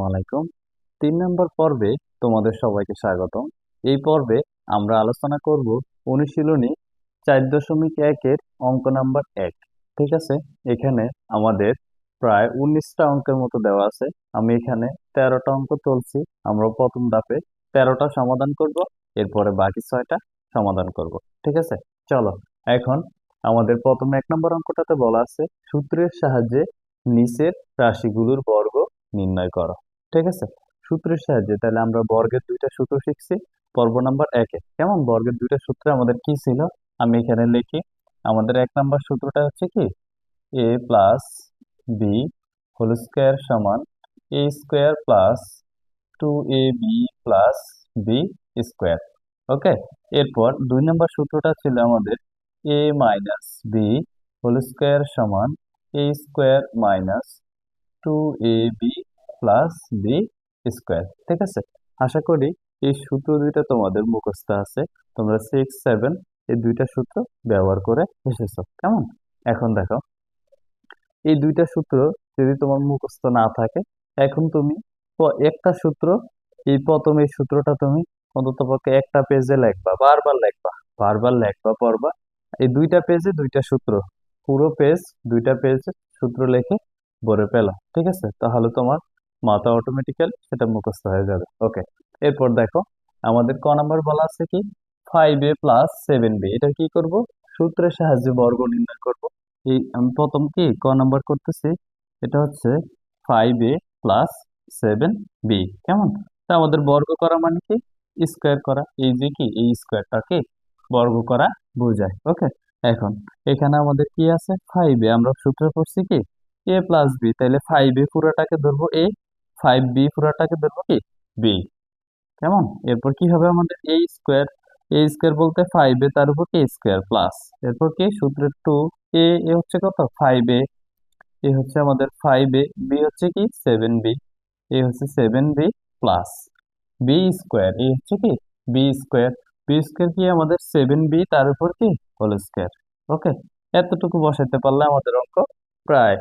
আসসালামু আলাইকুম। 3 নম্বর পর্বে তোমাদের সবাইকে স্বাগতম। এই পর্বে আমরা আলোচনা করব অনুশীলনী 4.1-এর অঙ্ক নাম্বার 1। ঠিক আছে, এখানে আমাদের প্রায় 19টা অঙ্কের মতো দেওয়া আছে। আমি এখানে 13টা অঙ্ক তুলছি। আমরা প্রথম ধাপে 13টা সমাধান করব, এরপরে বাকি 6টা সমাধান করব। ঠিক আছে, চলো। এখন আমাদের প্রথম 1 নম্বর অঙ্কটাতে বলা আছে সূত্রের সাহায্যে নিচের রাশিগুলোর বর্গ নির্ণয় করো। ঠিক আছে, সূত্রের সাহায্যে তাহলে আমরা বর্গের 2টা সূত্র শিখছি পর্ব নাম্বার 1-এ। কেমন, বর্গের 2টা সূত্র আমাদের কি ছিল আমি এখানে লিখি। আমাদের 1 নম্বর সূত্রটা হচ্ছে কি, A plus B whole square সমান এ square plus 2ab plus B square. Okay, এরপর 2 নম্বর সূত্রটা ছিল আমাদের A minus B whole square সমান এ square minus 2ab plus B square. ঠিক আছে, আশা করি এই সূত্র দুইটা তোমাদের মুখস্থ আছে। তোমরা 6, 7 এই 2টা সূত্র ব্যবহার করে এসেছো। কেমন, এখন দেখো এই 2টা সূত্র যদি তোমার মুখস্থ না থাকে, এখন তুমি একটা সূত্র, এই প্রথম এই সূত্রটা তুমি অন্ততপক্ষে একটা পেজে লিখবা, বারবার লিখবা, বারবার লিখবা, পড়বা। এই 2টা পেজে 2টা সূত্র, পুরো পেজ 2টা পেজ সূত্র লিখে ভরে পেলাম। ঠিক আছে, তাহলে তোমার মাথা অটোমেটিক্যালি সেটা মুখস্থ হয়ে যাবে। ওকে, এরপর দেখো আমাদের ক নাম্বার বলা আছে কি, 5a প্লাস 7b। এটা কি করব, সূত্রের সাহায্যে বর্গ নির্ণয় করব। এই আমি প্রথম কি ক নাম্বার করতেছি, এটা হচ্ছে 5a প্লাস 7b। কেমন, তা আমাদের বর্গ করা মানে কি, স্কোয়ার করা। এই যে কি, এই স্কোয়ারটাকে বর্গ করা বোঝায়। ওকে, এখন এখানে আমাদের কি আছে, 5a, আমরা সূত্র পড়ছি কি a প্লাস বি, তাইলে 5a পুরোটাকে ধরবো a, 5b পুরোটাকে ধরবো কি বি। কেমন, এরপর কি হবে আমাদের এ স্কোয়ার বলতে 5a তার উপর কি স্কোয়ার প্লাস, এরপর কি সূত্রের 2 এ হচ্ছে কত 5a, এ হচ্ছে আমাদের 5a, বি হচ্ছে কি 7b, এ হচ্ছে 7b প্লাস বি স্কোয়ার, এ হচ্ছে কি বি স্কোয়ার, বি স্কোয়ার কি আমাদের 7b তার উপর কি হোল স্কোয়ার। ওকে, এতটুকু বসাইতে পারলে আমাদের অঙ্ক প্রায়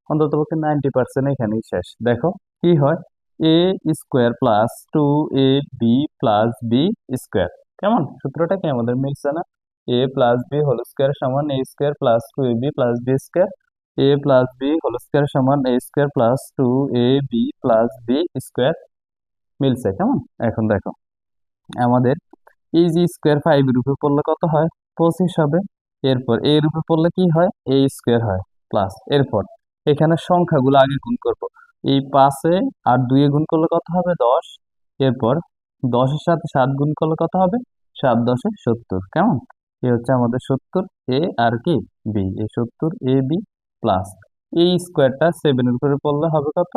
অন্ততপক্ষে 90% এখানেই শেষ। দেখো কি হয়, A square plus 2ab plus B square. কেমন, সূত্রটা কি আমাদের মিলছে না, A plus B whole square সমান এ square plus 2ab plus B square, এ প্লাস বি হোল স্কোয়ার সমান এ square plus 2ab plus B square. মিলছে। কেমন, এখন দেখো আমাদের এই যে স্কোয়ার 5 এর উপর পড়লে কত হয়, 25 হবে। এরপর এর উপর পড়লে কি হয়, এ স্কোয়ার হয় প্লাস, এরপর এখানে সংখ্যাগুলো আগে গুণ করব। এই 5-এ আর 2-এ গুণ করলে কত হবে 10, এরপর 10-এর সাথে 7 গুণ করলে কত হবে 7×10 = 70। কেমন, এ হচ্ছে আমাদের 70 এ আর কি বি, এই 70 এ বি প্লাস এই স্কোয়ারটা 7-এর উপরে পড়লে হবে কত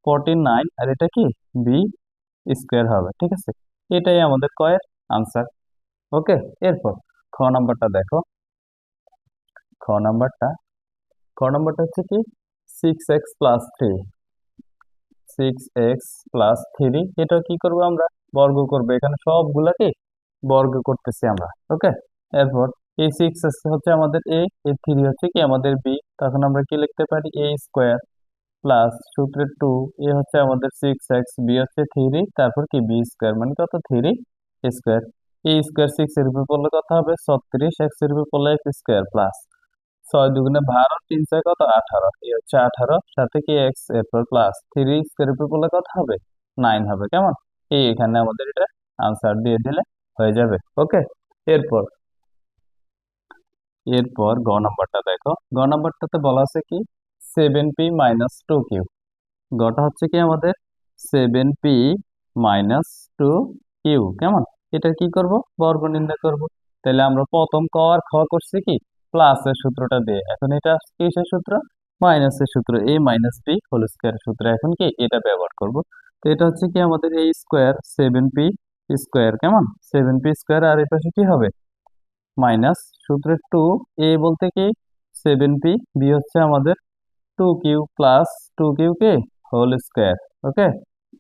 49, আর এটা কি বি স্কোয়ার হবে। ঠিক আছে, এটাই আমাদের কয়ের আনসার। ওকে, এরপর খ নাম্বারটা দেখো। খ নাম্বারটা খ নাম্বারটা হচ্ছে কি 6x+3, 6x+3 এটা কি করব আমরা, বর্গ করব। এখানে সবগুলাকে বর্গ করতেছি আমরা। ওকে, এরপর এই 6 হচ্ছে আমাদের এ, এই 3 হচ্ছে কি আমাদের বি, তখন আমরা কি লিখতে পারি এ স্কোয়ার প্লাস সূত্রের 2, এ হচ্ছে আমাদের 6x, বি হচ্ছে 3, তারপর কি বি স্কোয়ার মানে কত 3 স্কোয়ার। এই স্কোয়ার 6-এর উপর পড়লে কত হবে 36, x-এর উপর পড়লে x স্কোয়ার প্লাস 6×2 = 12, 3×6 কত 18, এই হচ্ছে 18, সাথে কি x, এরপর প্লাস 3 স্কোয়ার উপর পড়লে কত হবে 9 হবে। কেমন, এই এখানে আমাদের এটা আনসার দিয়ে দিলে হয়ে যাবে। ওকে, এরপর এরপর গ নাম্বারটা দেখো। গ নাম্বারটাতে বলা আছে কি 7p-2q। গটা হচ্ছে কি আমাদের 7p-2q। কেমন, এটা কি করব, বর্গ নির্ণয় করব। তাহলে আমরা প্রথম ক আর খ করছি কি প্লাসের সূত্রটা দিয়ে, এখন এটা কিসের সূত্র, মাইনাসের সূত্র, a minus B whole square সূত্র, এখন কি এটা ব্যবহার করব। তো এটা হচ্ছে কি আমাদের a স্কোয়ার 7p স্কোয়ার, কেমন 7p স্কোয়ার, আর এই পাশে কি হবে মাইনাস সূত্রের 2, এ বলতে কি 7p, বি হচ্ছে আমাদের 2q প্লাস 2q কে হোল স্কোয়ার। ওকে,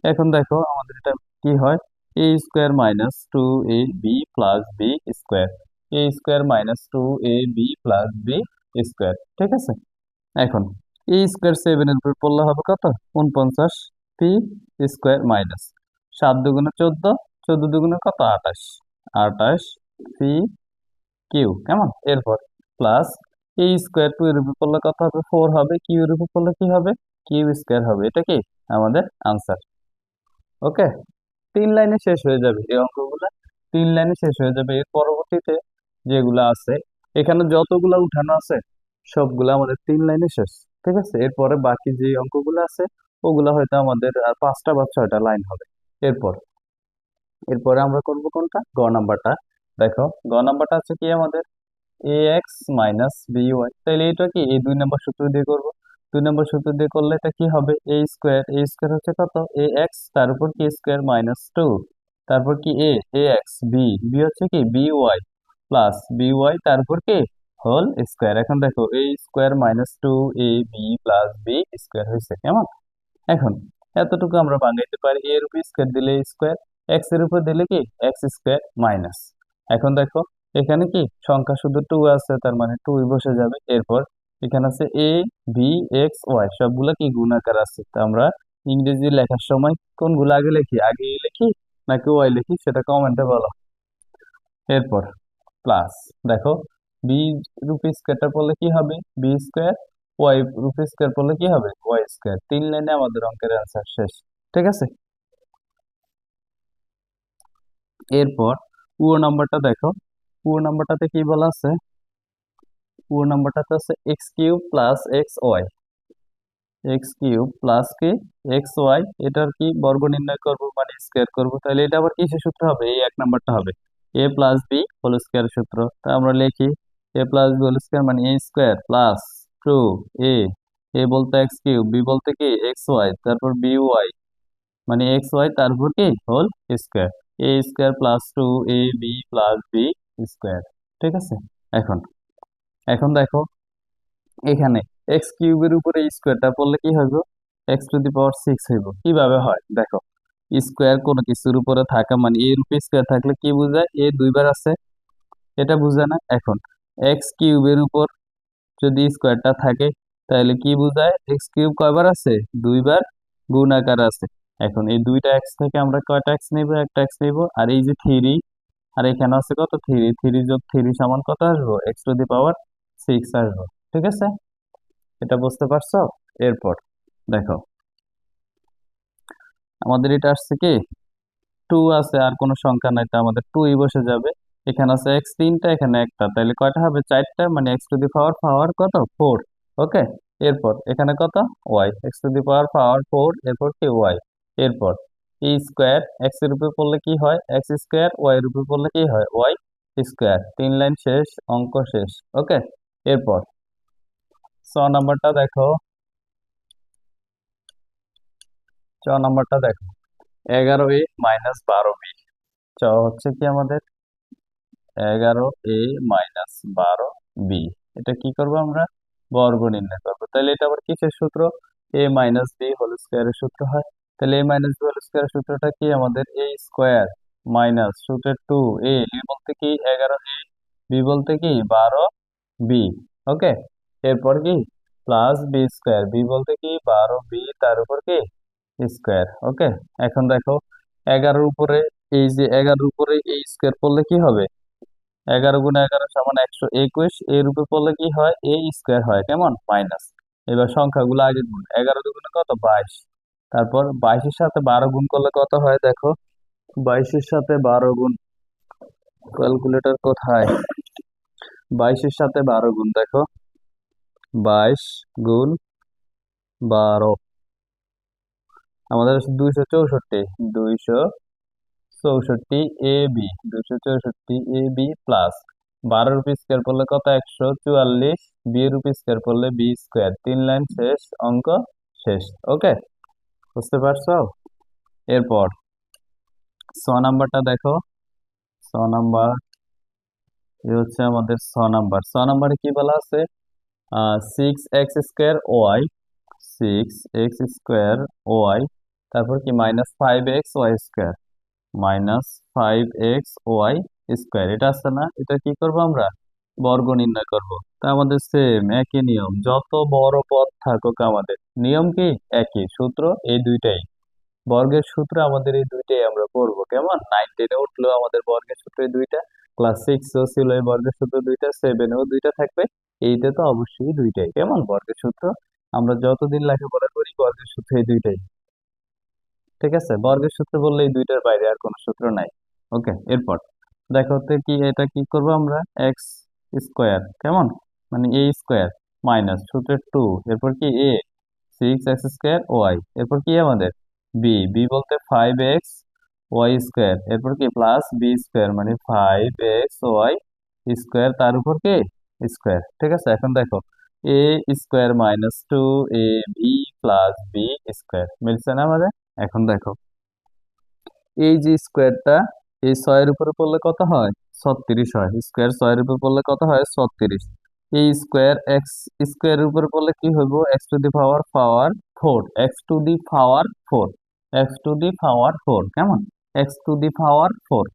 এখন দেখো আমাদের এটা কি হয়, A square minus 2ab plus B square, A square minus 2ab plus B square. ঠিক আছে, এখন এ স্কোয়ার 7-এর উপর পড়লে হবে কত 49, পি স্কোয়ার মাইনাস 7 দুগুণে 14, 14 দুগুণে কত 28, 28 পি কিউ, কেমন। এরপর প্লাস এ স্কোয়ার 2 এর উপর করলে কত হবে 4 হবে, কিউ এর উপর করলে কি হবে কিউ স্কোয়ার হবে। এটা কি আমাদের আনসার। ওকে, 3 লাইনে শেষ হয়ে যাবে এই অঙ্কগুলা, 3 লাইনে শেষ হয়ে যাবে। এর পরবর্তীতে যেগুলো আছে এখানে যতগুলা উঠানো আছে সবগুলো আমাদের 3 লাইনে শেষ। ঠিক আছে, এরপরে বাকি যে অঙ্কগুলো আছে ওগুলা হয়তো আমাদের আর 5টা বা 6টা লাইন হবে। এরপর এরপরে আমরা করব কোনটা, গ নাম্বারটা। দেখো গ নাম্বারটা আছে কি আমাদের এ এক্স মাইনাস বি ওয়াই। তাহলে এটা কি এই 2 নম্বর সূত্র দিয়ে করব। 2 নম্বর সূত্র দিয়ে করলে এটা কি হবে এ স্কোয়ার, এ স্কোয়ার হচ্ছে কত এ এক্স, তার উপর কি স্কোয়ার মাইনাস 2, তারপর কি এ এক্স বি, বি হচ্ছে কি b y plus b y, তারপর কি হোল স্কোয়ার। এখন দেখো এ square minus 2 a b plus B square হয়েছে, কেমন। এখন এতটুকু আমরা বাঙাইতে পারি, এর উপর স্কোয়ার দিলে স্কোয়ার, এক্স এর উপর দিলে কি এক্স স্কোয়ার মাইনাস। এখন দেখো এখানে কি সংখ্যা শুধু 2 আছে, তার মানে 2 বসে যাবে। এরপর এখানে আছে এ বি এক্স ওয়াই, সবগুলা কি গুণাকার আছে। তো আমরা ইংরেজি লেখার সময় কোনগুলো আগে লিখি, আগে এ লিখি নাকি ওয়াই লিখি সেটা কমেন্টে বলো। এরপর প্লাস দেখো বি রুপি স্কোয়ারটা পড়লে কি হবে বি স্কোয়ার, ওয়াই রুপি স্কোয়ার পড়লে কি হবে ওয়াই স্কোয়ার। 3 লাইনে আমাদের অঙ্কের অ্যান্সার শেষ। ঠিক আছে, এরপর পুরো নাম্বারটা দেখো, পুরো নাম্বারটাতে কি বলা আছে, পুরো নাম্বারটাতে আছে x cube plus x y, x cube plus কি এক্স ওয়াই, এটার কি বর্গ নির্ণয় করব মানে স্কোয়ার করব। তাহলে এটা আবার কিসের সূত্র হবে, এই 1 নাম্বারটা হবে এ প্লাস বি হোল স্কোয়ার সূত্র। তা আমরা লিখি এ প্লাস বি হোল স্কোয়ার মানে এ স্কোয়ার প্লাস 2 এ বলতে এক্স কিউব, বি বলতে কি এক্স ওয়াই, তারপর বি ওয়াই মানে এক্স ওয়াই, তারপর কি হোল স্কোয়ার, এ square plus 2 ab plus B square. ঠিক আছে, এখন এখন দেখো এখানে এক্স কিউবের উপরে স্কোয়ারটা পড়লে কি হইব x⁶ হইব। কিভাবে হয় দেখো, স্কোয়ার কোনো কিছুর উপরে থাকা মানে এর উপরে স্কোয়ার থাকলে কি বোঝায় এ 2বার আছে, এটা বুঝে না। এখন এক্স কিউবের উপর যদি স্কোয়ারটা থাকে তাহলে কি বোঝায় এক্স কিউব কয়বার আছে 2বার গুণ আকার আছে। এখন এই 2টা এক্স থেকে আমরা কয়টা এক্স নিব, একটা এক্স নিব। আর এই যে 3, আর এখানে আছে কত 3, 3 যোগ 3 সমান কত আসবো x⁶ আসবো। ঠিক আছে, এটা বুঝতে পারছো। এরপর দেখো আমাদের এটা আসছে কি 2 আছে আর কোনো সংখ্যা নাই, তো আমাদের 2ই বসে যাবে। এখানে আছে এক্স 3টা, এখানে একটা, তাহলে কয়টা হবে 4টা মানে x⁴ কত 4। ওকে, এরপর এখানে কত ওয়াই x⁴ 4, এরপর কি ওয়াই। এরপর ই স্কোয়ার এক্স এর উপরে পড়লে কি হয় এক্স স্কোয়ার, ওয়াই এর উপরে পড়লে কি হয় ওয়াই স্কোয়ার। 3 লাইন শেষ, অঙ্ক শেষ। ওকে, এরপর 6 নাম্বারটা দেখো, 6 নাম্বারটা দেখো 11a মাইনাস 12b। হচ্ছে কি আমাদের 11a মাইনাস 12b, এটা কি করব আমরা বর্গ নির্ণয় করবো। তাহলে এটা আবার কিসের সূত্র এ মাইনাস বি হোল স্কোয়ারের সূত্র হয়। তাহলে এ মাইনাস বি হোল স্কোয়ারের সূত্রটা কি আমাদের এ স্কোয়ার মাইনাস সূত্রের 2 এ বলতে কি 11a, বি বলতে কি 12b। ওকে, এরপর কি প্লাস বি স্কোয়ার, বি বলতে কি 12b তার উপর কি স্কোয়ার। ওকে, এখন দেখো 11-এর উপরে এই যে 11-এর উপরে এই স্কোয়ার করলে কি হবে 11 × 11 সমান 121, এর উপরে পড়লে কি হয় এ স্কোয়ার হয়, কেমন মাইনাস। এবার সংখ্যাগুলো আগে গুণ, 11 দুগুণে কত 22, তারপর 22-এর সাথে 12 গুণ করলে কত হয় দেখো 22-এর সাথে 12 গুণ, ক্যালকুলেটর কোথায়, 22-এর সাথে 12 গুণ দেখো 22 × 12 আমাদের 264, 264 ab প্লাস 12-এর উপর স্কোয়ার করলে কত 144, বি এর উপর স্কোয়ার করলে বি স্কোয়ার। 3 লাইন শেষ, অঙ্ক শেষ। ওকে, বুঝতে পারছো। এরপর 6 নাম্বারটা দেখো, 6 নাম্বার এ হচ্ছে আমাদের 6 নাম্বার। 6 নাম্বারে কি বলা আছে 6x² ওয়াই, 6x² ওয়াই, তারপর কি -5x² -5x এটা আছে না, এটা কি করব আমরা বর্গ নির্ণয় করব। তা আমাদের সেম একই নিয়ম, যত বড় পদ থাকুক আমাদের নিয়ম কি একই, সূত্র এই দুইটাই। বর্গের সূত্র আমাদের এই দুইটাই আমরা পড়বো, কেমন? 9-10-এ উঠলেও আমাদের বর্গের সূত্র এই দুইটা, ক্লাস 6-এও ছিল এই বর্গের সূত্র দুইটা, 7-এও দুইটা থাকবে, এইটা তো অবশ্যই দুইটাই, কেমন? বর্গের সূত্র আমরা যতদিন লেখাপড়া করি বর্গের সূত্র এই দুইটাই, ঠিক আছে? বর্গের সূত্র বললে এই দুইটার বাইরে আর কোনো সূত্র নাই। ওকে, এরপর দেখো তো কি এটা কি করবো আমরা, এক্স স্কোয়ার, কেমন? মানে এ স্কোয়ার মাইনাস সূত্রের 2, এরপর কি এ 6x² ওয়াই, এরপর কি আমাদের বি, বি বলতে 5x ওয়াই স্কোয়ার, এরপর কি প্লাস বি স্কোয়ার মানে 5x ওয়াই স্কোয়ার, তার উপর কি স্কোয়ার, ঠিক আছে? এখন দেখো এ square minus 2 a b plus B square, মিলছে না আমাদের? এখন দেখো এই যে স্কোয়ারটা এই 6-এর উপরে পড়লে কত হয়? 36 হয়। স্কোয়ার 6-এর উপর পড়লে কত হয়? 36। এই স্কোয়ার এক্স স্কোয়ারের উপর পড়লে কি হইব? X to the power power 4, X to the power 4, X to the power 4, কেমন? X to the power 4,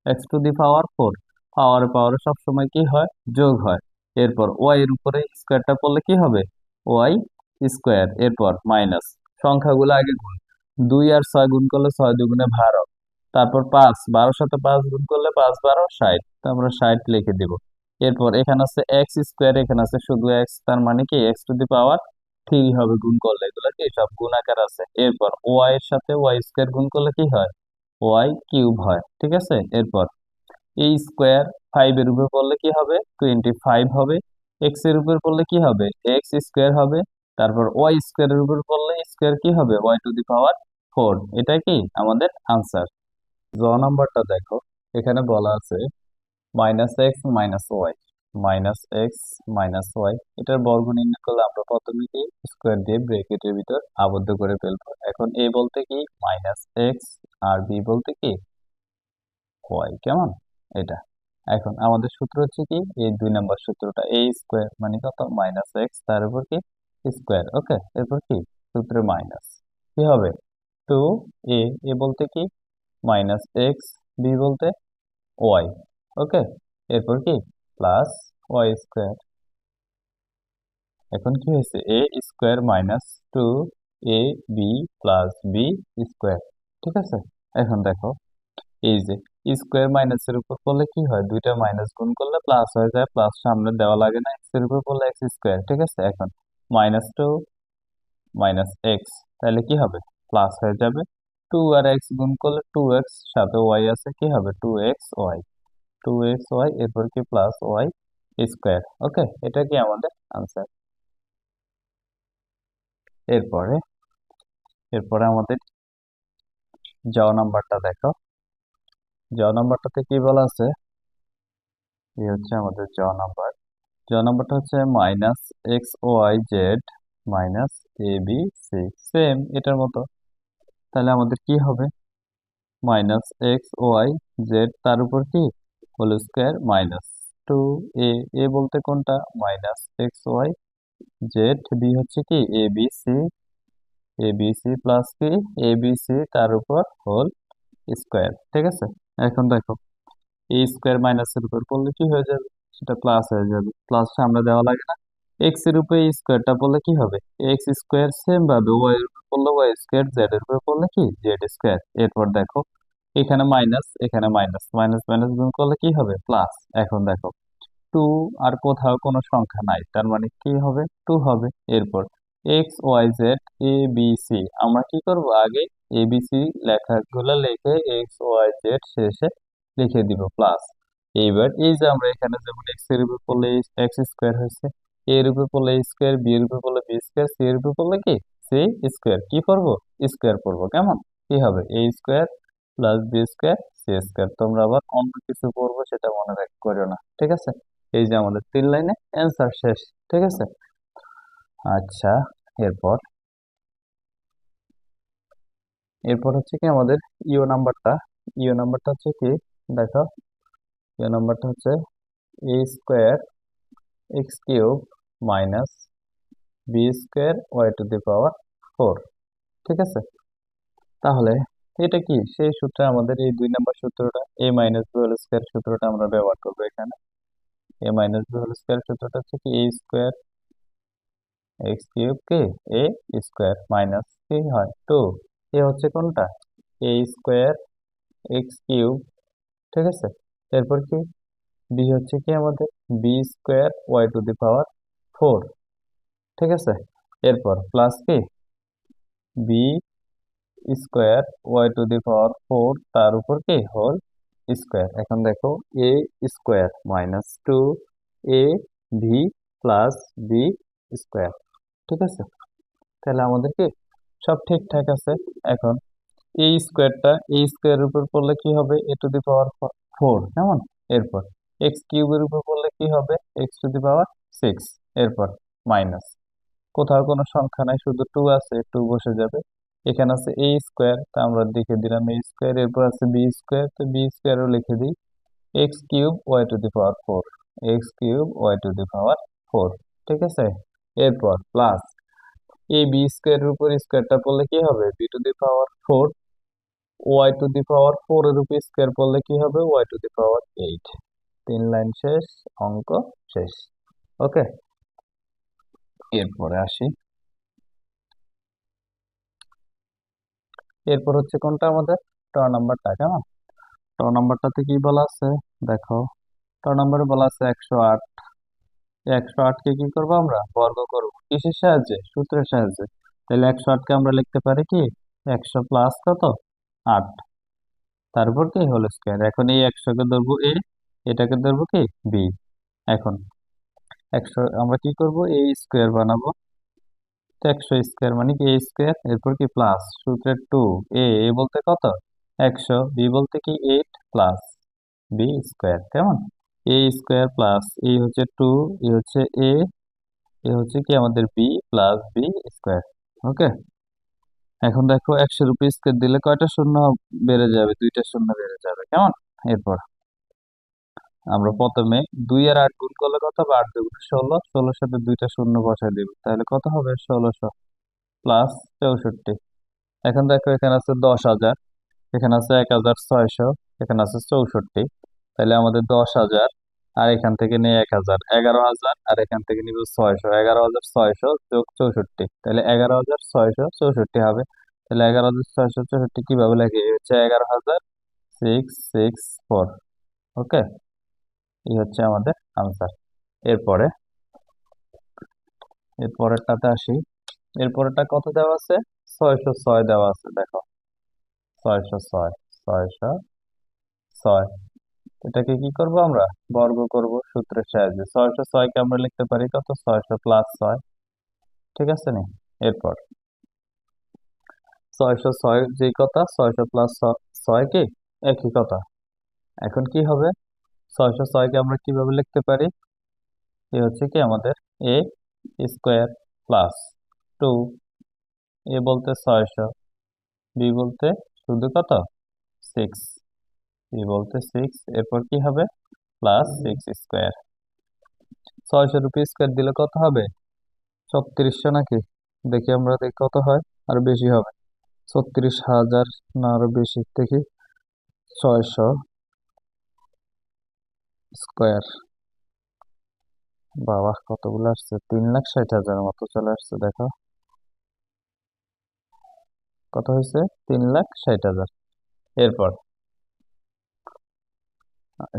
X to the power 4, power power সবসময় কি হয়? যোগ হয়। এরপর ওয়াই এর উপরে স্কোয়ারটা পড়লে কি হবে? ওয়াই স্কোয়ার, এরপর মাইনাস সংখ্যাগুলো আগে গুণ, 2 আর 6 গুণ করলে 6 দুগুণে 12, তারপর 5, 12 সাথে 5 গুণ করলে 5 12 60, তো আমরা 60 লিখে দিব। এরপর এখানে আছে এক্স স্কোয়ার, এখানে আছে শুধু এক্স, তার মানে কি এক্স টু দি পাওয়ার 3 হবে গুণ করলে, এগুলো কি সব গুণ আকার আছে। এরপর ওয়াই এর সাথে ওয়াই স্কোয়ার গুণ করলে কি হয়? ওয়াই কিউব হয়, ঠিক আছে? এরপর এই স্কোয়ার 5 এর উপর পড়লে কি হবে? 25 হবে। এক্স এর উপর পড়লে কি হবে? এক্স স্কোয়ার হবে। তারপর ওয়াই স্কোয়ার এর উপর পড়লে স্কোয়ার কি হবে? ওয়াই টু দি পাওয়ার 4, এটা কি আমাদের আনসার। নাম্বারটা দেখো, এখানে বলা আছে -x - y, -x - y, এটার বর্গ নির্ণয় করলে আমরা প্রথমে কি স্কোয়ার দিয়ে ব্র্যাকেটের ভিতর আবদ্ধ করে ফেলবো। এখন এ বলতে কি -x আর বি বলতে কি y, কেমন? এটা এখন আমাদের সূত্র হচ্ছে কি এই 2 নাম্বার সূত্রটা, a স্কোয়ার মানে কত? -x, তার উপর কি স্কোয়ার, ওকে, এরপর কি সূত্রে মাইনাস কি হবে? 2a, এ বলতে কি -x, বি বলতে ওয়াই, ওকে, এরপর কি প্লাস ওয়াই স্কোয়ার। এখন কি হয়েছে? A square minus 2 a b plus B square, ঠিক আছে? এখন দেখো এই যে স্কোয়ার মাইনাসের উপর করলে কি হয়? দুইটা মাইনাস গুণ করলে প্লাস হয়ে যায়, প্লাস সামনে দেওয়া লাগে না, এক্স এর উপর করলে এক্স স্কোয়ার, ঠিক আছে? এখন -2 - x, তাহলে কি হবে? প্লাস হয়ে যাবে। 2 আর এক্স গুণ করলে 2x, সাথে ওয়াই আছে, কি হবে? 2xy, 2xy, এরপর কি প্লাস ওয়াই স্কোয়ার, ওকে, এটা কি আমাদের আনসার। এরপরে এরপরে আমাদের নাম্বারটা দেখো, নাম্বারটাতে কি বলা আছে? এই হচ্ছে আমাদের নাম্বার। নাম্বারটা হচ্ছে -x, y, z -a, b, c, same এটার মতো। তাহলে আমাদের কি হবে? -x, y, z, তার উপর কি হোল স্কোয়ার মাইনাস 2a, এ বলতে কোনটা? -x, y, z, বি হচ্ছে কি a, b, c প্লাস কি a, b, c, তার উপর হোল স্কোয়ার, ঠিক আছে? এখন দেখো এই স্কোয়ার মাইনাসের উপর পড়লে কি হয়ে যাবে? সেটা প্লাস হয়ে যাবে, প্লাস সামনে দেওয়া লাগে না। এক্স এর উপরে স্কোয়ারটা পড়লে কি হবে? এক্স স্কোয়ার, সেম ভাবে ওয়াই এর উপর পড়লে ওয়াই স্কোয়ার, জেড এর উপর পড়লে কি জেড স্কোয়ার। এরপর দেখো এখানে মাইনাস, এখানে মাইনাস, মাইনাস মাইনাস গুণ করলে কি হবে? প্লাস। এখন দেখো 2 আর কোথাও কোনো সংখ্যা নাই, তার মানে কি হবে? 2 হবে। এরপর x y Z A B C, আমরা কি করব? আগে এ বি সি লেখাগুলো লিখে এক্স ওয়াই জেড শেষে লিখে দিব প্লাস। এইবার এই যে আমরা এখানে যেমন এক্স এর উপর পড়লে এক্স স্কোয়ার হয়েছে, এ এর উপর পড়লে স্কোয়ার, বি এর উপর পড়লে বি স্কোয়ার, সি এর উপর পড়লে কি সি স্কোয়ার, কি করবো? স্কোয়ার করবো, কেমন? কি হবে? A square plus B square C square. তোমরা আবার অন্য কিছু করবো সেটা মনে রাখ করো না, ঠিক আছে? এই যে আমাদের 3 লাইনে অ্যান্সার শেষ, ঠিক আছে? আচ্ছা, এরপর এরপর হচ্ছে কি আমাদের নাম্বারটা, নাম্বারটা হচ্ছে কি দেখো, নাম্বারটা হচ্ছে A square X cube minus B square Y to the power 4, ঠিক আছে? তাহলে এটা কি সেই সূত্রে আমাদের এই 2 নাম্বার সূত্রটা, এ মাইনাস বি হোল স্কোয়ার সূত্রটা আমরা ব্যবহার করবো এখানে। এ মাইনাস বি হোল স্কোয়ার সূত্রটা হচ্ছে কি এ স্কোয়ার এক্স কিউব কে এ স্কোয়ার মাইনাস কি হয় 2 এ হচ্ছে কোনটা, এ স্কোয়ার এক্স কিউব, ঠিক আছে। এরপর কি, বি হচ্ছে কি আমাদের B square Y to the power 4, ঠিক আছে। এরপর প্লাস কি B square Y to the power 4, তার উপর কি হোল স্কোয়ার। এখন দেখো এ square minus 2 A V plus B square, ঠিক আছে। তাহলে আমাদের কি সব ঠিকঠাক আছে। এখন এই স্কোয়ারটা এই স্কোয়ারের উপর পড়লে কি হবে, এ টু দি পাওয়ার 4, কেমন। এরপর এক্স কিউবের উপর পড়লে কি হবে, এক্স টু দি পাওয়ার 6। এরপর মাইনাস, কোথাও কোনো সংখ্যা নাই, শুধু 2 আছে, 2 বসে যাবে। এখানে আছে এ স্কোয়ার, তা আমরা লিখে দিলাম এ স্কোয়ার। এরপর আছে বি স্কোয়ার, তো বি স্কোয়ারও লিখে দিই। X cube Y to the power 4, X cube Y to the power 4, ঠিক আছে। এরপর প্লাস এই বি স্কোয়ারের উপর স্কোয়ারটা পড়লে কি হবে, B to the power 4, Y to the power 4 এর উপর স্কোয়ার পড়লে কি হবে, Y to the power 8। 3 line শেষ, অঙ্ক শেষ। ওকে, এরপরে আসি। এরপর হচ্ছে কোনটা আমাদের ট নাম্বারটা, কেমন। ট নাম্বারটাতে কি বলা আছে দেখো, ট নাম্বারে বলা আছে 108। 108 কে কি করবো আমরা, বর্গ করবো কিসের সাহায্যে, সূত্রের সাহায্যে। তাহলে 108 কে আমরা লিখতে পারি কি 100 প্লাস কত 8, তারপর কি হোল স্কোয়ার। এখন এই 100 কে ধরবো এ, এটাকে ধরবো কি বি। এখন 100 আমরা কি করব, এ স্কোয়ার বানাবো। তো 100 স্কোয়ার মানে কি এ স্কোয়ার, এরপর কি প্লাস সূত্রের 2, এ বলতে কত 100, বি বলতে কি 8 প্লাস বি স্কোয়ার, কেমন। এ স্কোয়ার প্লাস এই হচ্ছে 2, এ হচ্ছে এ হচ্ছে কি আমাদের B plus B square. Okay, এখন দেখো 100 স্কোয়ার দিলে কয়টা শূন্য বেড়ে যাবে, 2টা শূন্য বেড়ে যাবে, কেমন। এরপর আমরা প্রথমে 2 আর 8 গুণ করলে কত হবে, 8 2 16, 16 সাথে 2টা শূন্য বসাই দেব, তাহলে কত হবে 1600 প্লাস 64। এখন দেখো এখানে আছে 10,000, এখানে আছে 1,600, এখানে আছে 64, তাহলে আমাদের 10,000 আর এখান থেকে নিয়ে 1,000, 11,000 আর এখান থেকে নিব 600, 11,600 যোগ 64, তাহলে 11,664 হবে। তাহলে 11,664 কিভাবে লেখে, এই হচ্ছে 11,664। ওকে, এই হচ্ছে আমাদের আনসার। এরপরে এরপরেরটাতে আসি। এরপরেরটা কত দেওয়া আছে, 606 দেওয়া আছে, দেখো 606, 606, এটাকে কি করব আমরা, বর্গ করব সূত্রের সাহায্যে। 606 কে আমরা লিখতে পারি কত, 600 প্লাস 6, ঠিক আছে নি। এরপর 606 যেই কথা, 600 প্লাস 6 কি একই কথা। এখন কি হবে, 606 কে আমরা কিভাবে লিখতে পারি, এ হচ্ছে কি আমাদের এ স্কোয়ার প্লাস 2, এ বলতে 600, বি বলতে শুধু কত 6, বি বলতে 6, এরপর কি হবে প্লাস 6 স্কোয়ার। 600 স্কোয়ার দিলে কত হবে, 3600 নাকি, দেখি আমরা দেখি কত হয়, আর বেশি হবে 36,000 না আরো বেশি, দেখি 600 স্কোয়ার, বাবা কতগুলো আসছে, 3,60,000 মতো চলে আসছে, দেখো কত হয়েছে 3,60,000। এরপর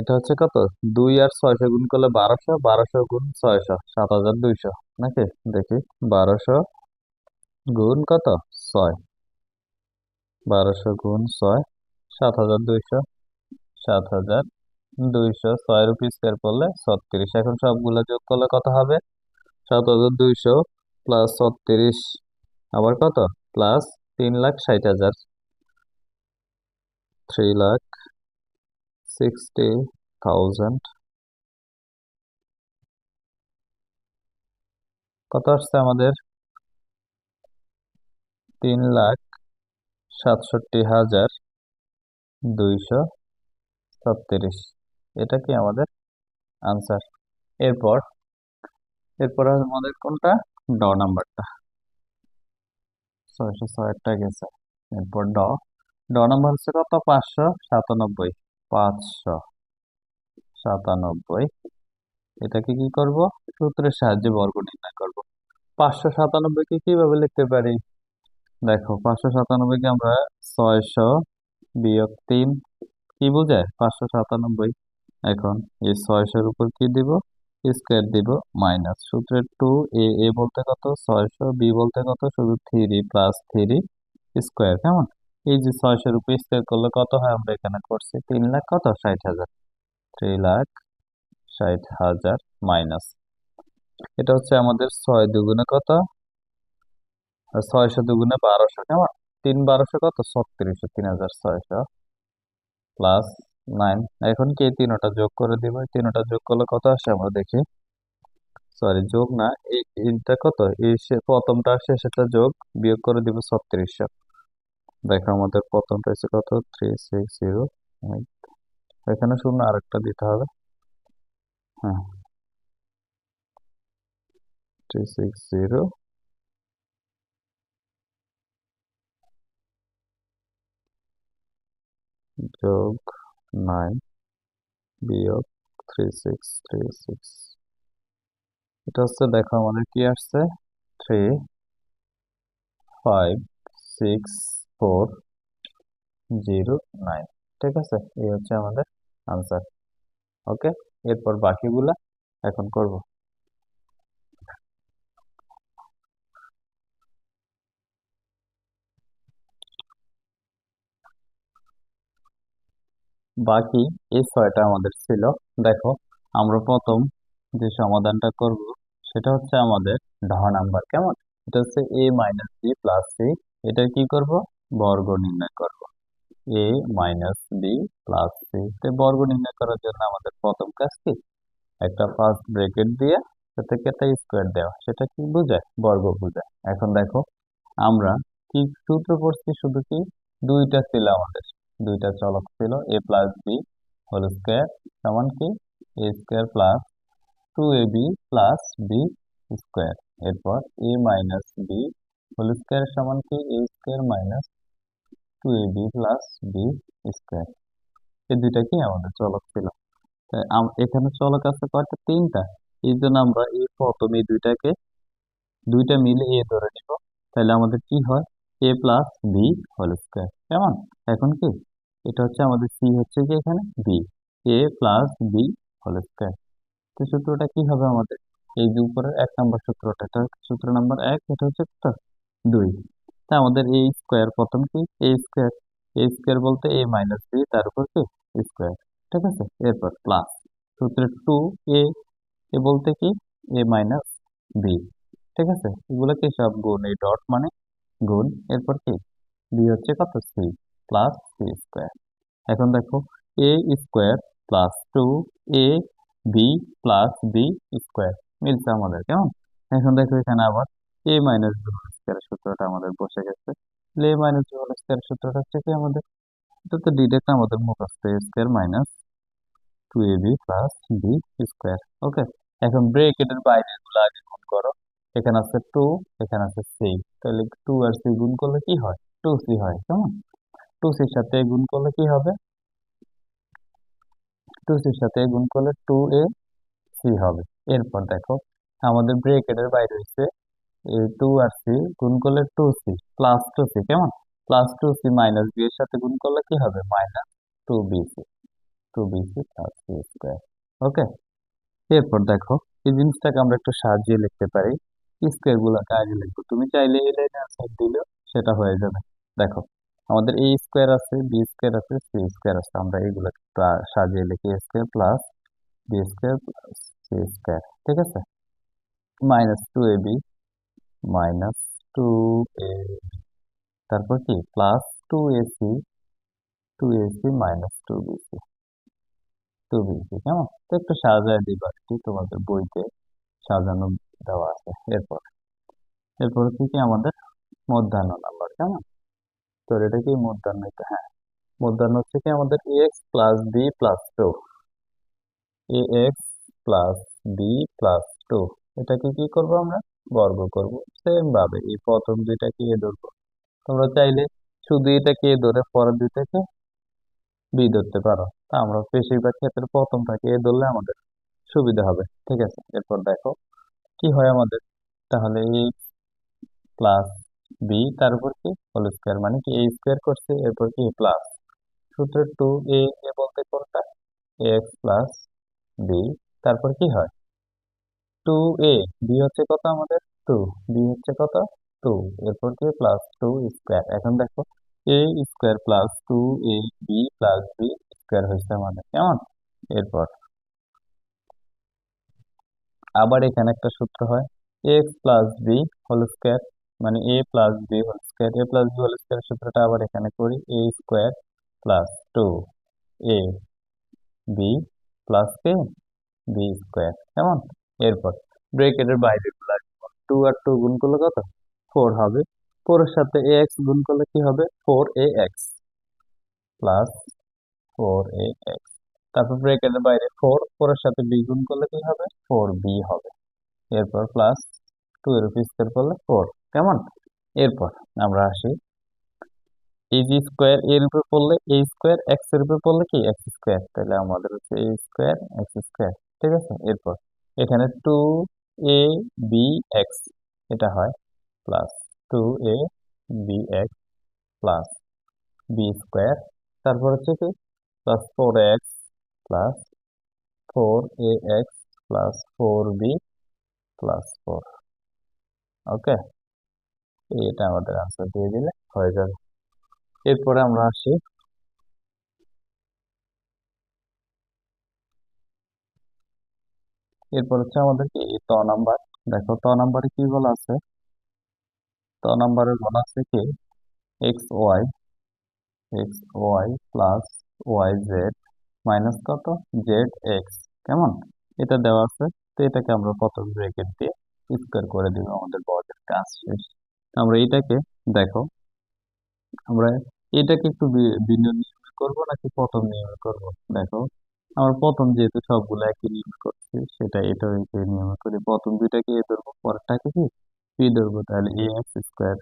এটা হচ্ছে কত, 2 আর 600 গুণ করলে 1200, 1200 গুণ 600 7,200 নাকি, দেখি 1200 গুণ কত 6, 1200 গুণ 6 7,200, 7,200, 6 স্কোয়ার করলে 36। এখন সবগুলো যোগ করলে কত হবে, 7,200 প্লাস 36 আবার কত প্লাস 3,60,000, 3,60,000 কত আসছে আমাদের, 3,67,236, এটা কি আমাদের আনসার। এরপর এরপর আমাদের কোনটা, ড নাম্বারটা, 606টা গেছে। এরপর ড নাম্বার হচ্ছে কত, 597, 597, এটাকে কি করব, সূত্রের সাহায্যে বর্গ নির্ণয় করব। 597 কে কিভাবে লিখতে পারি, দেখো 597কে আমরা 600 - 3 কি বোঝায়? 597। এখন এই 600-র উপর কি দিব? স্কোয়ার দিব, মাইনাস সূত্রের 2 এ বলতে কত? 600, বি বলতে কত? শুধু 3 প্লাস 3 স্কোয়ার। কেমন? এই যে 600-র উপর স্কোয়ার করলে কত হয়? আমরা এখানে করছি 3 লাখ কত? 60,000। 3,60,000 মাইনাস, এটা হচ্ছে আমাদের 6 দুগুণে কত? আর 600 দুগুণে 1200। কেমন? 3 1200 কত? 3600। 3,600 প্লাস 9। এখন কি এই তিনোটা যোগ করে দিব? এই তিনোটা যোগ করলে কত আসে আমরা দেখি। সরি, যোগ না, এইটা কত? এই প্রথমটা শেষেরটা যোগ, বিয়োগ করে দিব 3600। দেখো আমাদের প্রথমটা হচ্ছে কত? 360। এখানে শূন্য আরেকটা দিতে হবে। হ্যাঁ, 360 যোগ 9 বিয়োগ 3636। এটা হচ্ছে, দেখো আমাদের কি আসছে? 3564009। ঠিক আছে, এই হচ্ছে আমাদের আনসার। ওকে, এরপর বাকিগুলা এখন করব। বাকি এই 6টা আমাদের ছিল। দেখো, আমরা প্রথম যে সমাধানটা করব সেটা হচ্ছে আমাদের নাম্বার। কেমন? এটা হচ্ছে a - b + c। এটা কি করব? বর্গ নির্ণয় করব। a - b + c, তো বর্গ নির্ণয় করার জন্য আমাদের প্রথম কাজ কি? একটা ফার্স্ট ব্র্যাকেট দিয়ে সেটাকে একটা স্কোয়ার দেওয়া। সেটা কি বোঝায়? বর্গ বোঝায়। এখন দেখো, আমরা কি সূত্র পড়ছি? শুধু কি দুইটা ছিল আমাদের, দুইটা চলক ছিল, a + b হোল স্কোয়ার সমান কি? a² + 2ab + b²। এরপর a - b হোল স্কোয়ার সমান কি? a² - 2ab + b²। এই দুইটা কি আমাদের চলক ছিল। তাই এখানে চলক আছে কয়টা? তিনটা। এই জন্য আমরা এই প্রথম এই দুইটাকে, দুইটা মিলে এ ধরে নিব। তাহলে আমাদের কি হয়? a + b whole square. কেমন? এখন কি এটা হচ্ছে আমাদের সি, হচ্ছে কি এখানে b, a + b whole square. তো সূত্রটা কি হবে আমাদের? এই যে উপরের 1 নম্বর সূত্রটা, এটা হচ্ছে সূত্র নাম্বার 1, এটা হচ্ছে কত? 2। তা আমাদের এই স্কোয়ার, প্রথম কি এ স্কোয়ার বলতে a - b, তার উপর কি স্কোয়ার। ঠিক আছে, এরপর প্লাস সূত্রের 2 এ বলতে কি a - b। ঠিক আছে, এগুলো কি সব গুণ, এই ডট মানে গুণ। এরপর কি বি হচ্ছে কত? C plus c²। এখন দেখো, a² + 2ab + b² মিলছে আমাদের। কেমন? এখন দেখো এখানে আবার a - b হোল স্কোয়ার সূত্রটা আমাদের বসে গেছে। a - b হোল স্কোয়ার সূত্রটা হচ্ছে কি আমাদের? এটা তো ডিরেক্ট আমাদের মুখস্থ, a² - 2ab + b²। ওকে, এখন ব্রেকেটের বাইরের গুলো আগে গুণ করো। এখানে আছে 2, এখানে আছে সি, তাহলে 2 আর সি গুণ করলে কি হয়? 2c হয়। কেমন? 2c-র সাথে গুণ করলে কি হবে? 2c-র সাথে গুণ করলে 2ac হবে। এরপর দেখো, আমাদের ব্রেকেটের বাইরে হচ্ছে এই 2 আর সি গুণ করলে 2c প্লাস 2c। কেমন? প্লাস 2c মাইনাস বি এর সাথে গুণ করলে কি হবে? -2bc। 2bc + c²। ওকে, এরপর দেখো, এই জিনিসটাকে আমরা একটু সাজিয়ে লিখতে পারি। স্কোয়ার গুলোকে আগে লিখবো, তুমি চাইলে এই লাইনে আনসার দিলেও সেটা হয়ে যাবে। দেখো, আমাদের a² আছে, b² আছে, c² আছে। আমরা এইগুলোকে একটু সাজিয়ে লিখি, a² + b² + c²। ঠিক আছে, -2ab, -2a, তারপর কি plus 2ac, 2ac -2bc, 2bc। কেমন? তো একটু সাজায় দিবা আর কি, তোমাদের বইতে সাজানো দেওয়া আছে। এরপর এরপর হচ্ছে কি আমাদের মধ্যাহ্ন নাম্বার। কেমন? তো এটা কি মধ্যাহ্ন? হ্যাঁ, মধ্যাহ্ন হচ্ছে কি আমাদের ax + b + 2, ax + b + 2। এটাকে কি করব আমরা? বর্গ করব। সেম ভাবে এই প্রথম দুইটাকে এ ধরবো। তোমরা চাইলে শুধু এটাকে এ ধরে পরের দুইটাকে বি ধরতে পারো। তা আমরা বেশিরভাগ ক্ষেত্রে প্রথমটাকে এ ধরলে আমাদের সুবিধা হবে। ঠিক আছে, এরপর দেখো কি হয় আমাদের। তাহলে বি তার উপর কি হোল স্কোয়ার, মানে কি এ স্কোয়ার করছে, এরপর কি প্লাস সূত্র টু এ, এ বলতে কোনটা এক্স প্লাস বি, তারপর কি হয় টু এ, বি হচ্ছে কত আমাদের টু, বি হচ্ছে কত টু, এরপর কি প্লাস টু স্কোয়ার। এখন দেখো এ স্কোয়ার প্লাস টু এ বি প্লাস বি স্কোয়ার হয়েছে আমাদের, কেমন। এরপর আবার এখানে একটা সূত্র হয় x plus B whole square, মানে a plus B whole square, A plus B whole square সূত্রটা আবার এখানে করি a square plus two A b plus কে বি স্কোয়ার, কেমন। এরপর ব্রেকেটের বাইরে টু আর টু গুণ করলে কত ফোর হবে, ফোর এর সাথে এ এক্স গুণ করলে কি হবে four A X plus four A x, তারপর ব্রেকেটের বাইরে ফোর, ফোর এর সাথে বি গুণ করলে কি হবে ফোর বি হবে, এরপর প্লাস টু এর উপর স্কোয়ার করলে ফোর, কেমন। এরপর আমরা আসি এই যে স্কোয়ার এর উপর পড়লে এ স্কোয়ার, এক্স এর উপর পড়লে কি এক্স স্কোয়ার, তাহলে আমাদের হচ্ছে এ স্কোয়ার এক্স স্কোয়ার, ঠিক আছে। এরপর এখানে টু এ বি এক্স এটা হয় প্লাস টু এ B X plus B square, তারপর হচ্ছে কি plus four X plus four A X plus four B plus four, okay. এটা আমাদের আনসার দিয়ে দিলে হয়ে যাবে। এরপরে আমরা আসি এরপর হচ্ছে আমাদের কি ত নাম্বার। দেখো ত নাম্বারে কি বলা আছে, ত নাম্বারে বলা আছে কি x y plus y z minus কত জেড এক্স, কেমন। এটা দেওয়া আছে, তো এটাকে আমরা প্রথম ব্রেকেট দিয়ে স্কোয়ার করে দিব, আমাদের বর্গের কাজ শেষ। আমরা এটাকে দেখো, আমরা এটাকে একটু ভিন্ন নিয়মে করবো নাকি প্রথম নিয়মে করব। দেখো আমরা প্রথম যেহেতু সবগুলো একই নিয়মে করছি, সেটা এটাও একই নিয়মে করি, প্রথম দুইটাকে এ ধরবো, পরেরটাকে কি বি ধরবো, তাহলে এ এক্স স্কোয়ার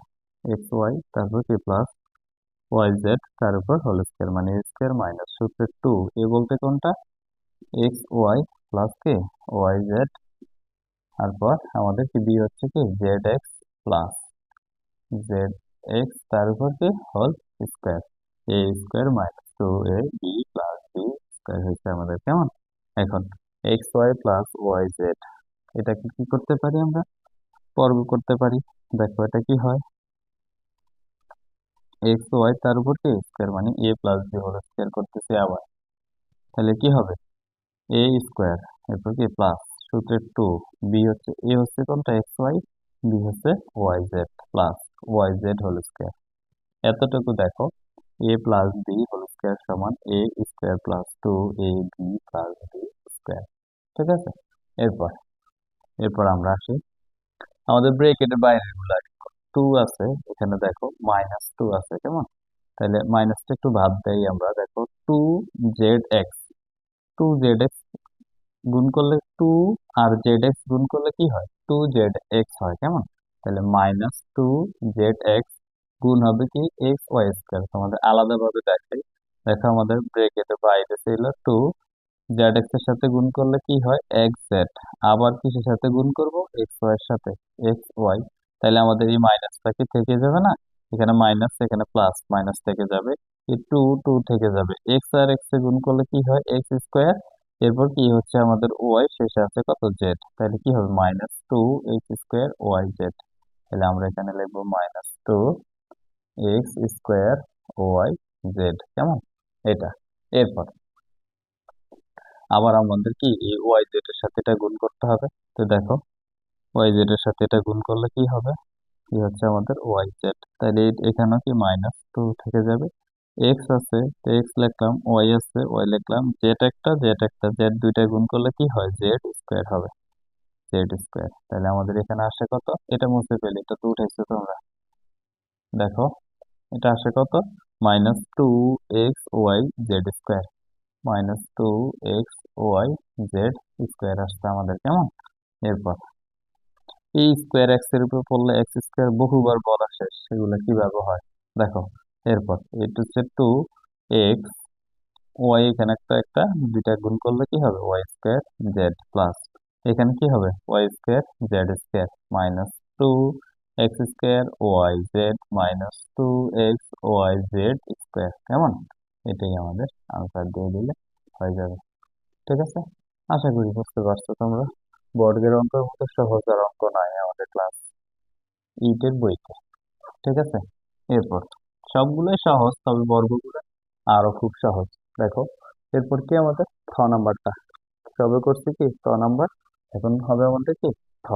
এক্স ওয়াই তারপর কি প্লাস ওয়াই জেড তার উপর হোল স্কোয়ার, মানে এ স্কোয়ার মাইনাস সূত্রের টু এ বলতে কোনটা এক্স ওয়াই প্লাস কে ওয়াই জেড, তারপর আমাদের কি বি হচ্ছে কি z x plus z x তার উপর কি হোল স্কোয়ার, এ স্কোয়ার মাইনাস টু এ বি প্লাস বি স্কোয়ার হয়েছে আমাদের, কেমন। এখন x y plus y z এটাকে কি করতে পারি আমরা বর্গ করতে পারি। দেখো এটা কি হয় এক্স ওয়াই তার উপর কি স্কোয়ার, মানে a plus B whole square করতেছি আবার, তাহলে কি হবে এ স্কোয়ার এরপর কি প্লাস সূত্রের টু বি হচ্ছে এ হচ্ছে কোনটা এক্স ওয়াই, বি হচ্ছে y z plus y z whole square, এতটুকু দেখো a plus B whole square সমান এ স্কোয়ার প্লাস টু এ বি প্লাস বি স্কোয়ার, ঠিক আছে। এরপর এরপর আমরা আসি আমাদের ব্রেকেটের বাইরের গুলা, টু আছে এখানে দেখো মাইনাস টু আছে, কেমন। তাহলে মাইনাসটা একটু বাদ দেই আমরা, দেখো two z x, two z x গুণ করলে টু আর জেড এক্স গুণ করলে কি হয় টু জেড এক্স হয়, কেমন। তাহলে মাইনাস টু জেড এক্স গুণ হবে কি এক্স ওয়াই স্কোয়ার, তোমাদের আলাদাভাবে দেখাই। দেখো আমাদের ব্রেকেটের বাইরে ছিল টু জেড এক্স এর সাথে গুণ করলে কি হয় এক্স জেড, আবার কিসের সাথে গুণ করব এক্স ওয়াই এর সাথে এক্স ওয়াই, তাহলে আমাদের এই মাইনাসটা কি থেকে যাবে না, এখানে মাইনাস এখানে প্লাস মাইনাস থেকে যাবে, এই টু টু থেকে যাবে, এক্স আর এক্স এ গুণ করলে কি হয় এক্স স্কোয়ার, এরপর কি হচ্ছে আমাদের ওয়াই শেষে আছে কত জেড, তাহলে কি হবে minus two x square y z, তাহলে আমরা এখানে লিখবো minus two x square y z, কেমন এটা। এরপর আবার আমাদের কি এই ওয়াই জেড এর সাথে এটা গুণ করতে হবে, তো দেখো ওয়াই জেড এর সাথে এটা গুণ করলে কি হবে কি হচ্ছে আমাদের ওয়াই জেড, তাহলে এখানেও কি মাইনাস টু থেকে যাবে, এক্স আছে তো এক্স লিখলাম, ওয়াই আছে ওয়াই লিখলাম, জেড একটা জেড দুইটা গুণ করলে কি হয় জেড স্কোয়ার হবে, জেড স্কোয়ার, তাহলে আমাদের এখানে আসে কত, এটা মুছে ফেলি, এটা তো উঠাইছো তোমরা, দেখো এটা আসে কত minus two x y z square, minus two x y z square আসছে আমাদের, কেমন। এরপর এই স্কোয়ার এক্স এর উপর পড়লে এক্স স্কোয়ার বহুবার বলা শেষ, সেগুলো কিভাবে হয় দেখো। এরপর এটা হচ্ছে টু এক্স ওয়াই, এখানে একটা একটা দুইটা গুণ করলে কি হবে ওয়াই স্কোয়ার জেড প্লাস এখানে কি হবে y square z square minus two x square y z minus 2x y z square. কেমন? এটাই আমাদের আনসার দিয়ে দিলে হয়ে যাবে। ঠিক আছে, আশা করি বুঝতে পারছো তোমরা। বর্গের অঙ্কের মতো সহজ আর অঙ্ক নাই আমাদের ক্লাস এইটের বইতে। ঠিক আছে, এরপর সবগুলোই সহজ, তবে বর্গগুলো আরো খুব সহজ। দেখো, এরপর কি আমাদের খ নাম্বারটা সবে করছি কি ক নাম্বার, এখন হবে আমাদের কি থ।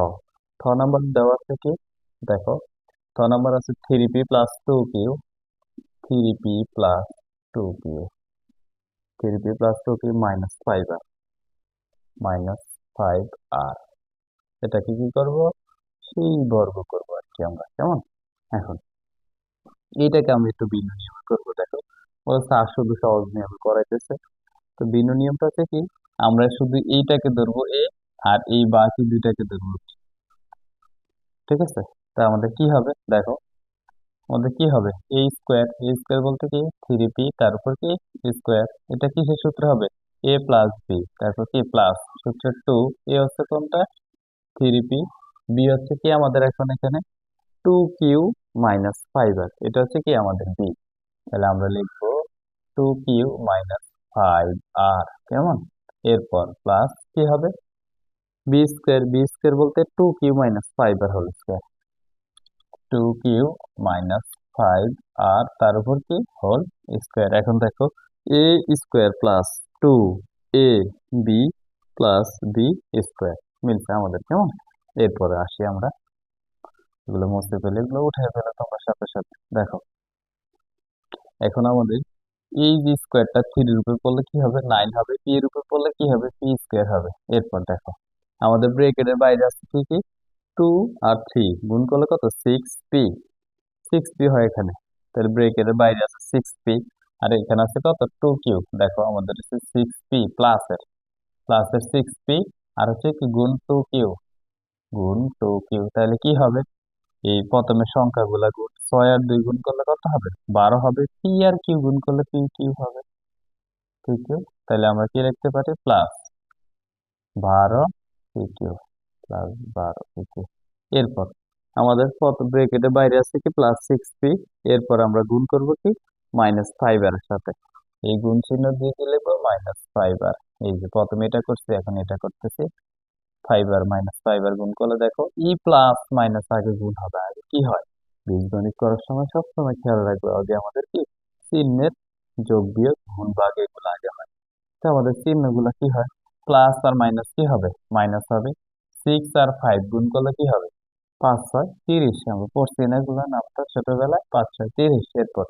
থ নাম্বার দেওয়া আছে কি, দেখো, ছ নাম্বার আছে 3p plus 2q, 3p plus 2q, 3p plus 2q minus 5r, minus 5r। এটাকে কি করব, সেই বর্গ করব আর কি আমরা। কেমন? এখন এইটাকে আমি একটু ভিন্ন নিয়মে করবো। দেখো, ওরা স্যার শুধু সহজ নিয়মে করাইতেছে। তো ভিন্ন নিয়মটা হচ্ছে কি, আমরা শুধু এইটাকে ধরবো এ, আর এই বাকি দুইটাকে ধরবো। ঠিক আছে, তা আমাদের কি হবে দেখো, আমাদের কি হবে এ স্কোয়ার বলতে কি 3p, তার উপর কি স্কোয়ার। এটা কিসের সূত্র হবে, a প্লাস বি, তারপর কি প্লাস সূত্র 2। এ হচ্ছে কোনটা, 3p, বি হচ্ছে কি আমাদের এখন এখানে 2q মাইনাস 5r, এটা হচ্ছে কি আমাদের বি। তাহলে আমরা লিখবো 2q মাইনাস 5r। কেমন? এরপর প্লাস কি হবে, বি স্কোয়ার বলতে 2q minus 5r whole square, 2q minus 5r, তার উপর কি হোল স্কোয়ার। এখন দেখো, এ square plus 2 B plus B square মিলছে আমাদের। কেমন? এরপরে আসি আমরা, এগুলো মুছতে পেলে এগুলো উঠে ফেলে তোমরা সাথে সাথে। দেখো, এখন আমাদের এই যে স্কোয়ারটা 3 এর উপর পড়লে কি হবে 9 হবে, পি এর উপর পড়লে কি হবে পি স্কোয়ার হবে। এরপর দেখো, আমাদের ব্রেকেটের বাইরে আছে কি কি 2 আর 3 গুণ করলে কত 6p, 6p হয় এখানে। তাহলে ব্রেকেটের বাইরে আছে 6p, আর এখানে আছে কত 2q। দেখো, আমাদের আছে 6p প্লাসের 6p, আর হচ্ছে কি গুণ 2q, গুণ 2q। তাহলে কি হবে, এই প্রথমে সংখ্যাগুলা গুণ, 6 আর 2 গুণ করলে কত হবে 12 হবে, পি আর কিউ গুণ করলে পি কিউ হবে, পি কিউ। তাহলে আমরা কি লিখতে পারি, plus 12 P Q, plus 12 P q. এরপর আমাদের কত ব্রেকেটের বাইরে আছে কি প্লাস 6p, এরপর আমরা গুণ করব কি মাইনাস 5r এর সাথে, এই গুণ চিহ্ন দিয়ে দিলে মাইনাস 5r। এই যে প্রথমে এটা করছি, এখন এটা করতেছি, 5r মাইনাস 5r গুণ করলে দেখো ই প্লাস মাইনাস আগে গুণ হবে, আগে কি হয়, বীজগণিত করার সময় সবসময় খেয়াল রাখবে আগে আমাদের কি চিহ্নের যোগ বিয়োগ গুণ ভাগ এগুলো আগে হয়। তো আমাদের চিহ্নগুলো কি হয়, প্লাস আর মাইনাস কি হবে মাইনাস হবে, 6 আর 5 গুণ করলে কি হবে 5 6 30, আমরা পড়ছি না এগুলো নামটা ছোটবেলায়, 5 6 30। এরপর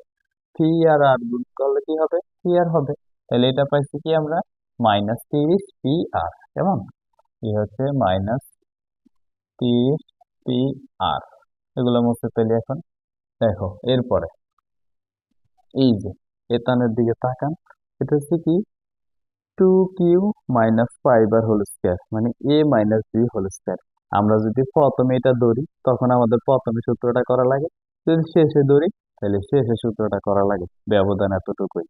থ্রি আর আর গুণ করলে কি হবে থ্রি আর হবে, তাহলে এটা পাইছি কি আমরা মাইনাস 30 pr। কেমন? এই হচ্ছে মাইনাস 30 pr। এগুলো মুছে ফেলি এখন। দেখো, এরপরে এই যে এতানের দিকে তাকান, এটা হচ্ছে কি 2q minus 5r whole square, মানে a minus B whole square. আমরা যদি প্রথমে এটা ধরি তখন আমাদের প্রথমে সূত্রটা করা লাগে, যদি শেষে ধরি তাহলে শেষে সূত্রটা করা লাগে, ব্যবধান এতটুকুই।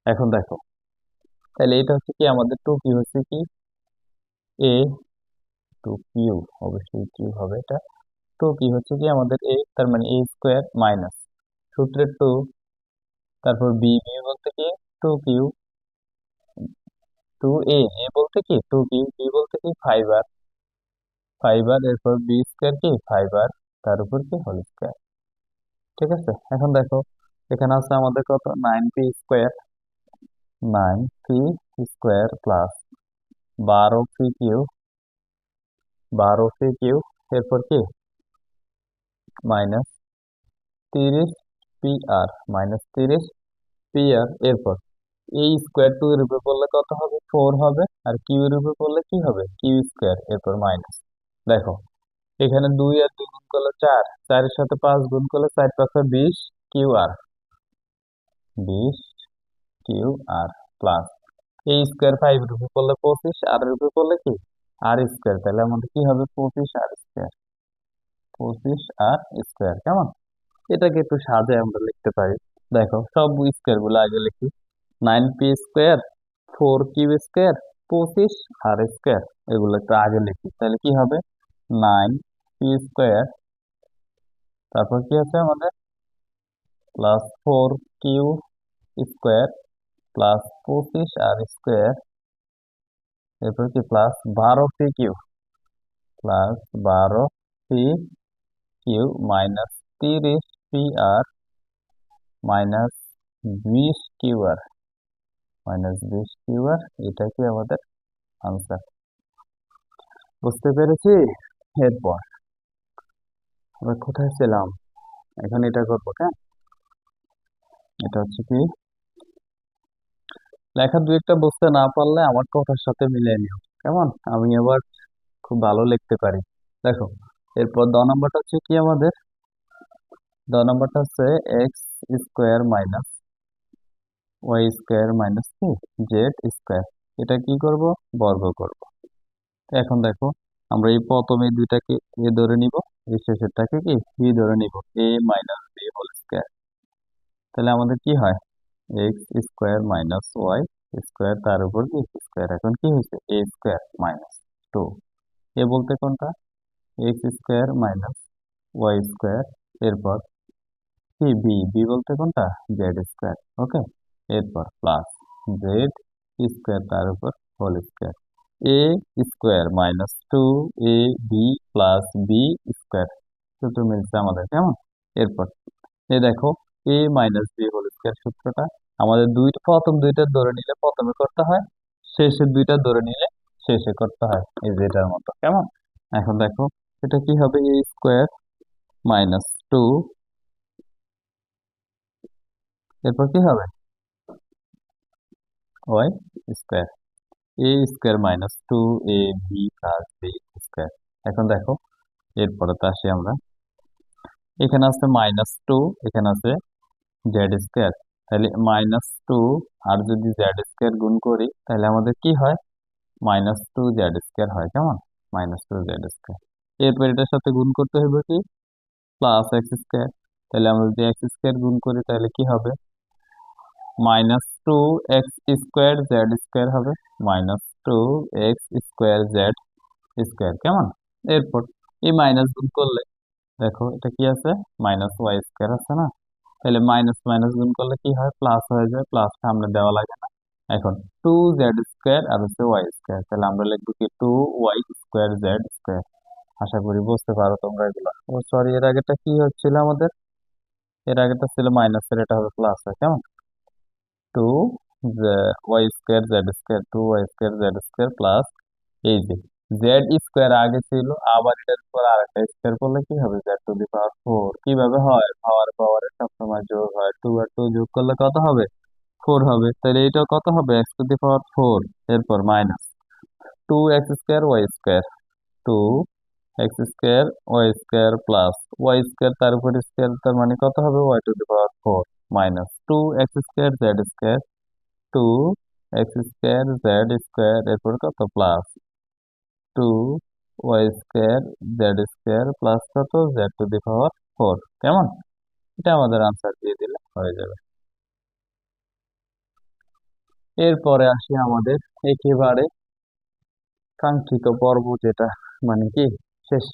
এখন দেখো, তাহলে এটা হচ্ছে কি আমাদের 2q হচ্ছে কি a, 2q অবশ্যই কিউ হবে এটা, 2q হচ্ছে কি আমাদের a, তার মানে a স্কোয়ার মাইনাস সূত্রের 2, তারপর বি, বি বলতে কি 2q, 2a, a বলতে কি 2q, বি বলতে কি 5r, 5r, এরপর বি স্কোয়ার কি 5r, তার উপর কি হোল স্কোয়ার। ঠিক আছে, এখন দেখো, এখানে আছে আমাদের কত 9p square, 9p square plus 12p q, 12p q, এরপর কি মাইনাস 30pr, মাইনাস 30pr। এরপর এই স্কোয়ার 2 এর উপর পড়লে কত হবে 4 হবে, আর কিউ এর উপর পড়লে কি হবে কিউ স্কোয়ার, এরপর মাইনাস। দেখো, এখানে 2 আর 2 গুণ করলে 4, 4 এর সাথে 5 গুণ করলে 4 5 20 কিউ আর, 20 কিউ আর প্লাস এই স্কোয়ার 5 এর উপর করলে 25, আর এর উপর করলে কি আর স্কোয়ার, তাহলে আমাদের কি হবে 25r স্কোয়ার, 25r স্কোয়ার। কেমন? এটাকে একটু সাজায় আমরা লিখতে পারি। দেখো, সব স্কোয়ার গুলো আগে লিখি, 9p square, 4q square, 25r square, এগুলো একটু আগে লিখি, তাহলে কি হবে 9p স্কোয়ার তারপর কি আছে আমাদের, plus 4 Q square plus 25 R square, এরপর কি plus 12 P Q, plus 12 P Q minus 30 P R minus 20 Q R, minus 20 Q R, এটা কি আমাদের আনসার। বুঝতে পেরেছি। এরপর আমরা কোথায় ছিলাম, এখন এটা করবো, হ্যাঁ। এটা হচ্ছে কি, লেখা দুই একটা বুঝতে না পারলে আমার কথার সাথে মিলিয়ে নিও, কেমন। আমি এবার খুব ভালো লিখতে পারি। দেখো, এরপর নাম্বারটা হচ্ছে কি আমাদের, নাম্বারটা হচ্ছে x square minus y square minus কি জেড স্কোয়ার, এটা কি করব, বর্গ করব। তো এখন দেখো, আমরা এই প্রথমে দুইটাকে এ ধরে নিব, এই শেষেরটাকে কি বি ধরে নিব, a minus B whole square. তাহলে আমাদের কি হয়, x square minus y square, তার উপর কি স্কোয়ার, এখন কি হয়েছে a square minus two, a বলতে কোনটা, x square minus y square, এরপর কি বি, বি বলতে কোনটা জেড স্কোয়ার, ওকে। এরপর প্লাস জেড স্কোয়ার তার উপর whole square, A square minus 2 a b plus B square, সূত্র মিলছে আমাদের, কেমন। এরপর এই দেখো, এ মাইনাস বি হোল স্কোয়ার সূত্রটা আমাদের প্রথম দুইটা ধরে নিলে প্রথমে করতে হয়, শেষের দুইটা ধরে নিলে শেষে করতে হয়, এই যে এটার মতো, কেমন। এখন দেখো, এটা কি হবে, এ স্কোয়ার মাইনাস 2, এরপর কি হবে y square, A square minus 2 a b plus B square. এখন দেখো, এরপরে তো আসি আমরা, এখানে আছে -2, এখানে আছে জেড স্কোয়ার, তাহলে -2 আর যদি জেড স্কোয়ার গুণ করি তাহলে আমাদের কি হয়, -2 জেড স্কোয়ার হয়, কেমন, -2 জেড স্কোয়ার। এরপর এটার সাথে গুণ করতে হবে কি প্লাস এক্স স্কোয়ার, তাহলে আমরা যদি এক্স স্কোয়ার গুণ করি তাহলে কি হবে, -2 x স্কোয়ার জেড স্কোয়ার হবে, -2 x স্কোয়ার জেড স্কোয়ার, কেমন। এরপর এই মাইনাস গুণ করলে দেখো এটা কি আছে, মাইনাস ওয়াই স্কোয়ার আছে না, তাহলে মাইনাস মাইনাস গুণ করলে কি হয়, প্লাস হয়ে যায়, প্লাস সামনে দেওয়া লাগে না। এখন 2 z স্কোয়ার আর হচ্ছে ওয়াই স্কোয়ার, তাহলে আমরা লিখবো কি 2 y স্কোয়ার জেড স্কোয়ার। আশা করি বুঝতে পারো তোমরা এগুলা। ও সরি, এর আগেটা কি হচ্ছিল আমাদের, এর আগেটা ছিল মাইনাসের, এটা হবে প্লাস, হয় কেমন, 2 y square z square plus এই যে জেড স্কোয়ার আগে ছিল, আবার এটার উপর আর একটা স্কোয়ার করলে কি হবে, z⁴ কিভাবে হয়, পাওয়ার পাওয়ারে সবসময় যোগ হয়, 2 আর 2 যোগ করলে কত হবে, 4 হবে, তাহলে এটাও কত হবে, x⁴। এরপর minus 2 x square y square, 2 x square y square plus y square তার উপর স্কোয়ার, তার মানে কত হবে, y⁴ minus 2 x square z square, 2 x square z square, এরপর কত plus 2 y square z square plus কত z⁴, কেমন। এটা আমাদের আনসার দিয়ে দিলে হয়ে যাবে। এরপরে আসি আমাদের একেবারে কাঙ্ক্ষিত পর্ব, যেটা মানে কি শেষ,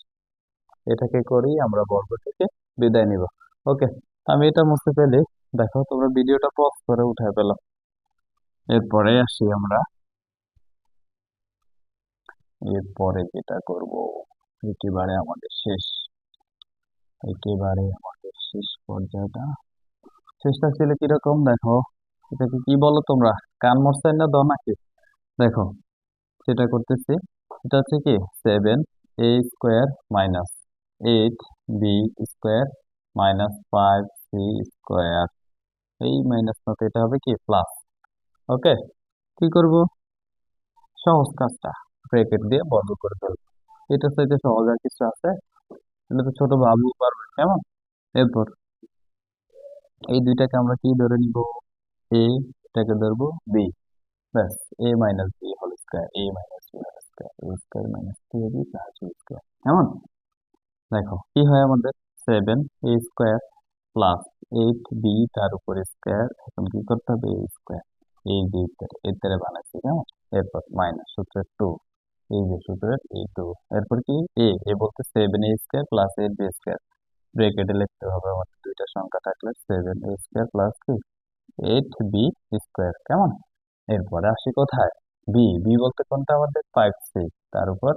এটাকে করেই আমরা পর্ব থেকে বিদায় নিব, ওকে। আমি এটা মুছতে পেলে দেখো, তোমরা ভিডিওটা পজ করে উঠে পেলো। এরপরে আসি আমরা, এরপরে যেটা করব, একেবারে আমাদের শেষ, একেবারে আমাদের শেষ পর্যায়টা, শেষটা ছিল কিরকম দেখো, এটাকে কি বলো তোমরা, কান মরছেন না দ নাকি, দেখো সেটা করতেছি। এটা হচ্ছে কি 7 a square minus 8 b square minus 5 c square, এই মাইনাস মতো এটা হবে কি প্লাস, ওকে। কি করব, সহজ কাজটা ব্রেকেট দিয়ে বন্ধ করে ফেলবো, এটা চাইতে সহজ আর কিছু আছে, এটা তো ছোট বাবু পারবে, কেমন। এরপর এই দুইটাকে আমরা কি ধরে নিব, এ, এটাকে ধরবো বি, ব্যাস, A minus B whole square, A minus B whole square, A square minus 2ab plus B square, কেমন। দেখো কি হয় আমাদের, 7 a স্কোয়ার প্লাস 8 b তার উপর স্কোয়ার, এখন কি করতে হবে, এ স্কোয়ার, এই যে এর বানাচ্ছি, কেমন। এরপর মাইনাস সূত্রের 2, এই যে সূত্রের এই 2, এরপর কি এ বলতে 7 a square plus 8 b square, ব্রেকেটে লিখতে হবে আমাদের দুইটা সংখ্যা থাকলে 7a² প্লাস কি 8b², কেমন? এরপরে আসি কোথায়, বি বি বলতে কোনটা আমাদের 5c, তার উপর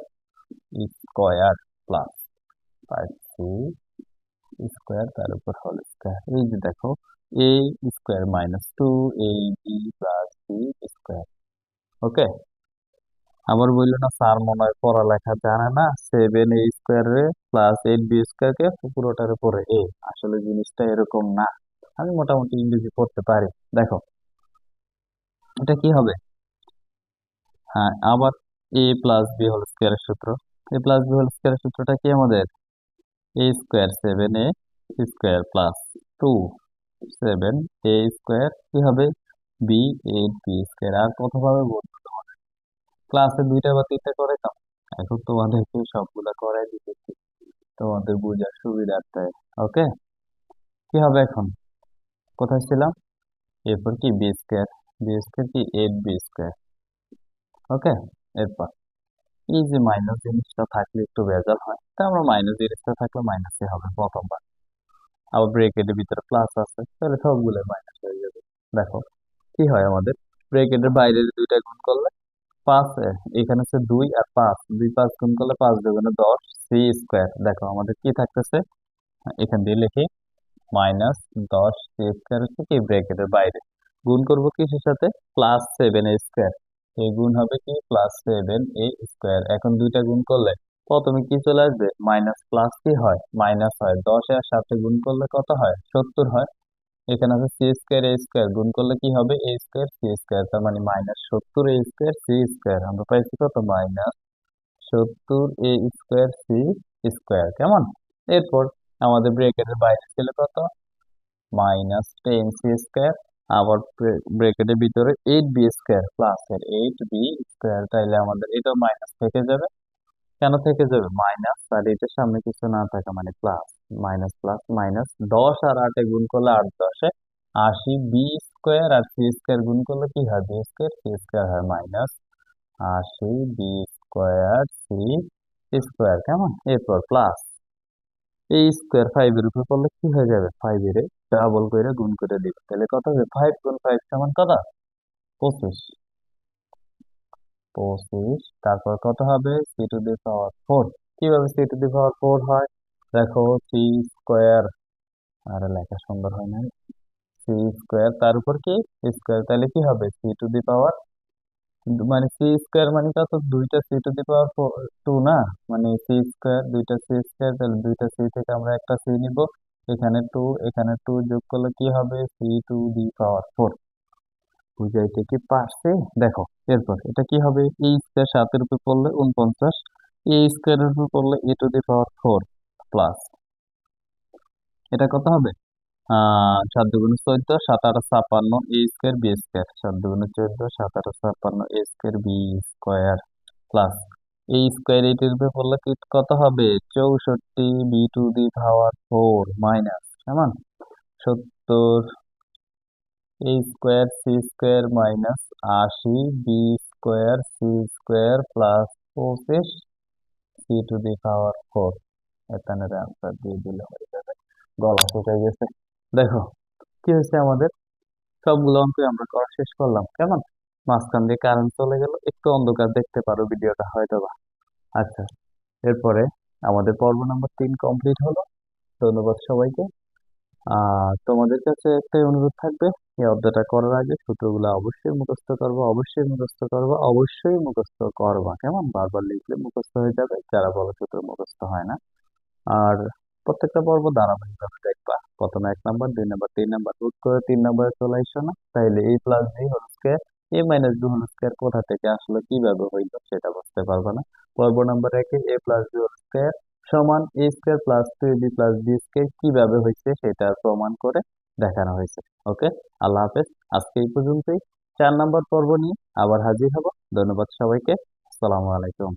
স্কয়ার প্লাস 5c² তার উপর হোল স্কয়ার। এই যে দেখো a² -2ab প্লাস b²। ওকে, আবার বললো না স্যার মনে হয় পড়ালেখা জানে না, 7a² প্লাস 8b² কে পুরোটার উপরে এ, আসলে জিনিসটা এরকম না। আমি মোটামুটি ইংরেজি পড়তে পারি। দেখো এটা কি হবে, হ্যাঁ আবার এ প্লাস বি হোল স্কয়ারের সূত্র। এ প্লাস বি হোল স্কয়ারের সূত্রটা কি আমাদের, a² 7a² প্লাস 2 7a² কি হবে বি 8b²। আর কত ভাবে বলবো তোমাদের, ক্লাসে দুইটা বা তিনটা করে দাও, এখন তোমাদেরকে সবগুলা করাই দিতেছি তোমাদের বোঝার সুবিধার্থে। ওকে, কি হবে এখন, কোথায় ছিলাম, এরপর কি বি স্কয়ার কি 8b²। ওকে, এরপর এই যে মাইনাস জিনিসটা থাকলে একটু ভেজাল হয়, তা আমরা মাইনাস জিনিসটা থাকলে মাইনাসই হবে প্রথমবার। আবার ব্রেকেটের ভিতরে প্লাস আছে, তাহলে সবগুলো মাইনাস হয়ে যাবে। দেখো কি হয় আমাদের, ব্রেকেটের বাইরের দুইটা গুণ করলে 5, এখানে হচ্ছে 2 আর 5, 2 5 গুণ করলে 5×10 c²। দেখো আমাদের কি থাকতেছে, এখান দিয়ে লিখি -10 c² হচ্ছে কি ব্রেকেটের বাইরে, গুণ করব কিসের সাথে, +7a²। এই গুণ হবে কি +7a²। এখন দুইটা গুণ করলে প্রথমে কি চলে আসবে, মাইনাস প্লাস কি হয়, মাইনাস হয়, 10 এর সাথে গুণ করলে কত হয়, 70 হয়। এখানে আছে c²a² গুণ করলে কি হবে a²c², তার মানে -70a²c²। আমরা পাইছি কত, -70a²c², কেমন? এরপর আমাদের ব্রেকেটের বাইরে ছিল কত, -10c²। আবার ব্রেকেটের ভিতরে 8b² প্লাস এর 8b², তাইলে আমাদের এটা মাইনাস থেকে যাবে। কেন থেকে যাবে, মাইনাস আর এটার সামনে কিছু না থাকা মানে প্লাস, মাইনাস প্লাস মাইনাস, 10 আর 8 গুণ করলে 8×10 = 80, b² আর c² গুণ করলে কি হয় b²c² হয় -80b²c², কেমন? এরপর প্লাস a² 5 এর উপর করলে কি হয়ে যাবে, 5 এর ডাবল করে গুণ করে দিবে, তাহলে কত হবে, 5 গুণ 5 সমান কত, 25। 25, তারপর কত হবে c⁴। কিভাবে c⁴ হয়, দেখো c², আর লেখা সুন্দর হয় না, c² তার উপর কি স্কয়ার, তাহলে কি হবে মানে c² মানে কত, দুইটা c⁴ না, মানে c², দুইটা c², তাহলে দুইটা c থেকে আমরা একটা c নিব, এখানে 2 এখানে 2 যোগ করলে কি হবে c⁴। বুঝাইতে কি পারছি, দেখো এরপর এটা কি হবে, a² 7 এর উপর পড়লে 49, a² এর উপর পড়লে a⁴ প্লাস এটা কত হবে, 7×2 = 14, 7×8 = 56, a² b², 7×14 = 7×8 = 56, b² plus a² 8 এর উপর পড়লে কি কত হবে, 64 মাইনাস, কেমন, 70 a²c² minus 80 b²c² plus 25 c⁴। এখানের আনসার দিয়ে দিলে হয়ে যাবে, গলা শুকাই গেছে। দেখো কি হয়েছে আমাদের, সবগুলো অঙ্ক আমরা করা শেষ করলাম, কেমন? মাঝখান দিয়ে কারেন্ট চলে গেল, একটু অন্ধকার দেখতে পারো ভিডিওটা হয়তো বা। আচ্ছা, এরপরে আমাদের পর্ব নাম্বার 3 কমপ্লিট হলো। ধন্যবাদ সবাইকে। তোমাদের কাছে একটাই অনুরোধ থাকবে, এই অধ্যায়টা করার আগে সূত্রগুলো অবশ্যই মুখস্থ করবো, অবশ্যই মুখস্থ করবো, অবশ্যই মুখস্থ করবা, কেমন? বারবার লিখলে মুখস্থ হয়ে যাবে, যারা বলো সূত্র মুখস্থ হয় না। আর প্রত্যেকটা পর্ব ধারাবাহিকভাবে দেখবা, প্রথমে 1 নাম্বার 2 নাম্বার 3 নাম্বার, হুট করে 3 নাম্বারে চলে আসো না, তাইলে a plus B whole square a-b whole square কোথা থেকে আসলে কিভাবে হইলো সেটা বুঝতে পারবা না। পর্ব নাম্বার 1-এ a plus B whole square সমান a² plus 2ab plus b² কিভাবে হয়েছে সেটা প্রমাণ করে দেখানো হয়েছে। ওকে, আল্লাহ হাফেজ, আজকে এই পর্যন্তই। 4 নাম্বার পর্ব নিয়ে আবার হাজির হব। ধন্যবাদ সবাইকে, আসসালামু আলাইকুম।